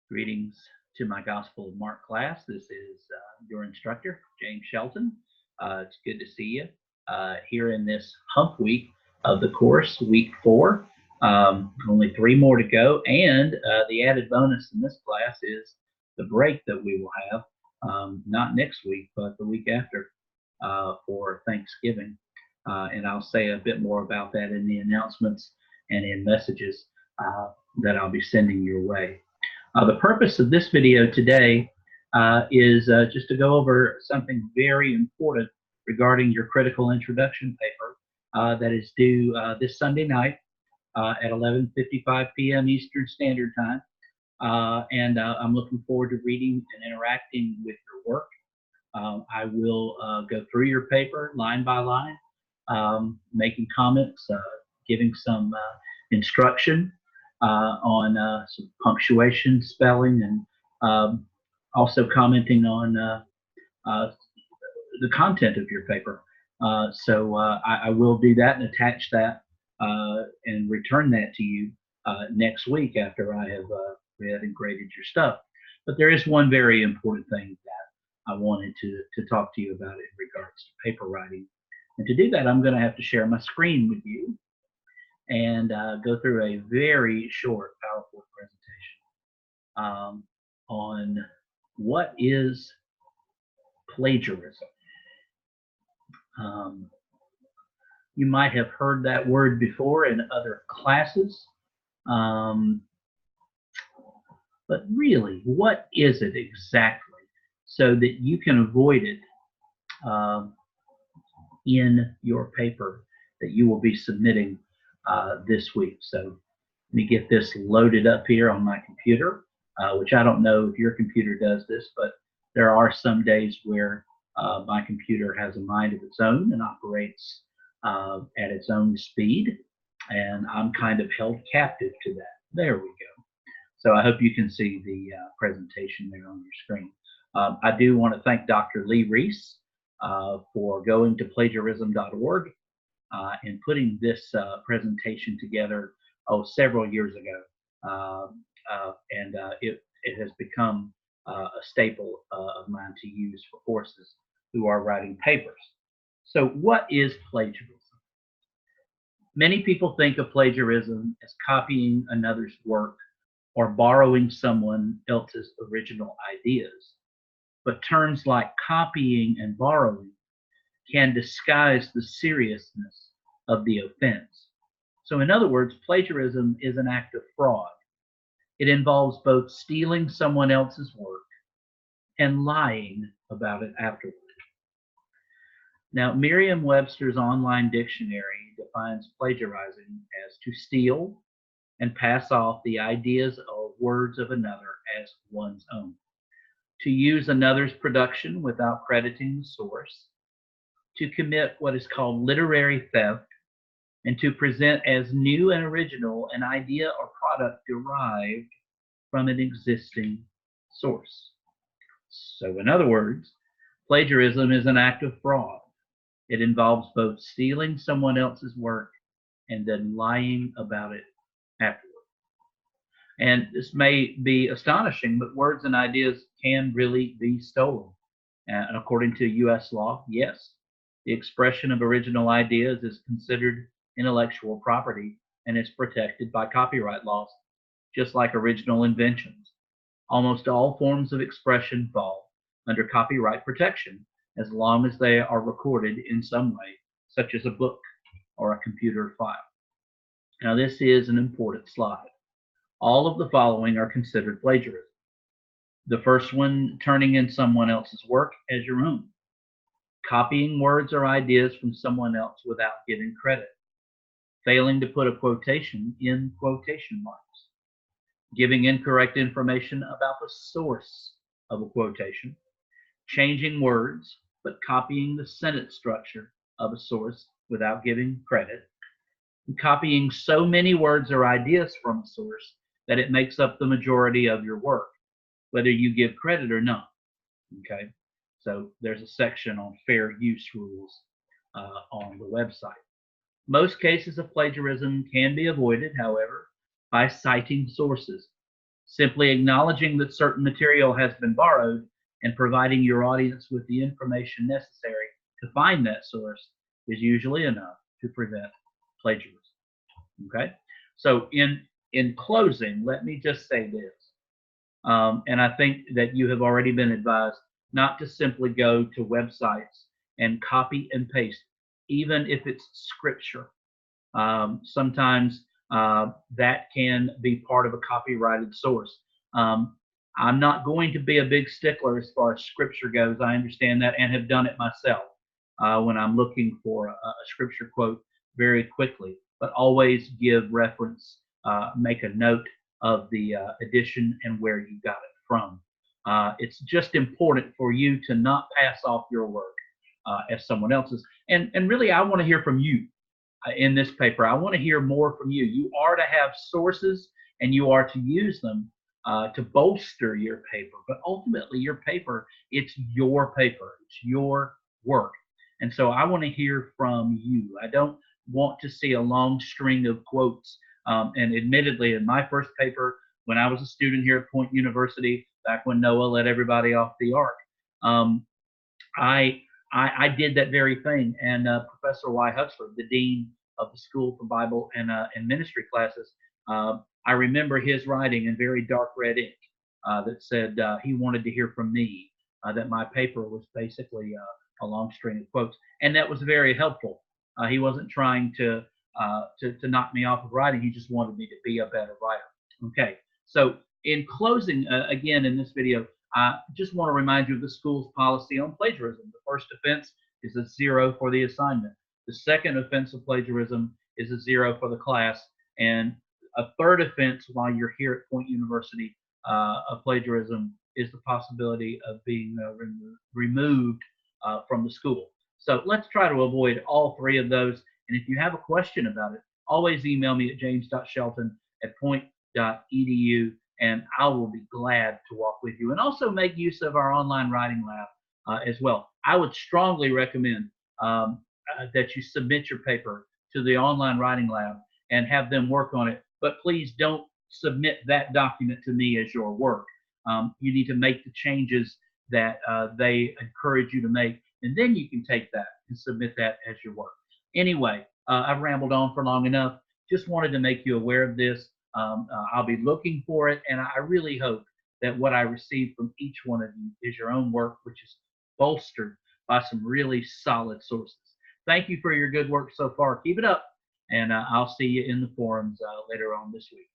Greetings to my Gospel of Mark class. This is your instructor, James Shelton. It's good to see you here in this hump week of the course, week 4. Only 3 more to go, and the added bonus in this class is the break that we will have, not next week, but the week after for Thanksgiving. And I'll say a bit more about that in the announcements and in messages that I'll be sending your way. The purpose of this video today is just to go over something very important regarding your critical introduction paper that is due this Sunday night at 11:55 p.m. Eastern Standard Time. And I'm looking forward to reading and interacting with your work. I will go through your paper line by line, making comments, giving some instruction on some punctuation, spelling, and also commenting on the content of your paper. So I will do that and attach that and return that to you next week after I have read and graded your stuff. But there is one very important thing that I wanted to talk to you about in regards to paper writing. And to do that, I'm going to have to share my screen with you and go through a very short PowerPoint presentation on what is plagiarism. You might have heard that word before in other classes, but really, what is it exactly so that you can avoid it in your paper that you will be submitting this week. So let me get this loaded up here on my computer, which I don't know if your computer does this, but there are some days where my computer has a mind of its own and operates at its own speed, and I'm kind of held captive to that. There we go. So I hope you can see the presentation there on your screen. I do want to thank Dr. Lee Reese for going to plagiarism.org and putting this presentation together several years ago. It has become a staple of mine to use for courses who are writing papers. So what is plagiarism? Many people think of plagiarism as copying another's work or borrowing someone else's original ideas. But terms like copying and borrowing can disguise the seriousness of the offense. So in other words, plagiarism is an act of fraud. It involves both stealing someone else's work and lying about it afterward. Now, Merriam-Webster's online dictionary defines plagiarizing as to steal and pass off the ideas or words of another as one's own, to use another's production without crediting the source, to commit what is called literary theft, and to present as new and original an idea or product derived from an existing source. So in other words, plagiarism is an act of fraud. It involves both stealing someone else's work and then lying about it afterward. And this may be astonishing, but words and ideas can really be stolen. And according to U.S. law, yes, the expression of original ideas is considered intellectual property and is protected by copyright laws, just like original inventions. Almost all forms of expression fall under copyright protection as long as they are recorded in some way, such as a book or a computer file. Now, this is an important slide. All of the following are considered plagiarism. The first one, turning in someone else's work as your own. Copying words or ideas from someone else without giving credit. Failing to put a quotation in quotation marks. Giving incorrect information about the source of a quotation. Changing words, but copying the sentence structure of a source without giving credit. And copying so many words or ideas from a source that it makes up the majority of your work, whether you give credit or not. Okay, so there's a section on fair use rules on the website. Most cases of plagiarism can be avoided, however, by citing sources. Simply acknowledging that certain material has been borrowed and providing your audience with the information necessary to find that source is usually enough to prevent plagiarism. Okay? So in closing, let me just say this. And I think that you have already been advised not to simply go to websites and copy and paste, even if it's scripture. Sometimes that can be part of a copyrighted source. Um, I'm not going to be a big stickler as far as scripture goes. I understand that and have done it myself when I'm looking for a scripture quote very quickly, but always give reference, make a note of the edition and where you got it from. It's just important for you to not pass off your work as someone else's. And really, I want to hear from you in this paper. I want to hear more from you. You are to have sources and you are to use them to bolster your paper. But ultimately, your paper, it's your paper, it's your work. And so I want to hear from you. I don't want to see a long string of quotes. And admittedly, in my first paper, when I was a student here at Point University, back when Noah let everybody off the ark, um, I did that very thing. And Professor Y. Huxford, the dean of the School for Bible and Ministry classes, I remember his writing in very dark red ink that said he wanted to hear from me, that my paper was basically a long string of quotes. And that was very helpful. He wasn't trying to knock me off of writing. He just wanted me to be a better writer. Okay, so in closing, again, in this video, I just want to remind you of the school's policy on plagiarism. The first offense is a 0 for the assignment. The second offense of plagiarism is a 0 for the class. And a third offense while you're here at Point University of plagiarism is the possibility of being removed from the school. So let's try to avoid all three of those. And if you have a question about it, always email me at james.shelton@point.edu, and I will be glad to walk with you. And also make use of our online writing lab as well. I would strongly recommend that you submit your paper to the online writing lab and have them work on it. But please don't submit that document to me as your work. You need to make the changes that they encourage you to make, and then you can take that and submit that as your work. Anyway, I've rambled on for long enough. Just wanted to make you aware of this. I'll be looking for it, and I really hope that what I receive from each one of you is your own work, which is bolstered by some really solid sources. Thank you for your good work so far. Keep it up, and I'll see you in the forums later on this week.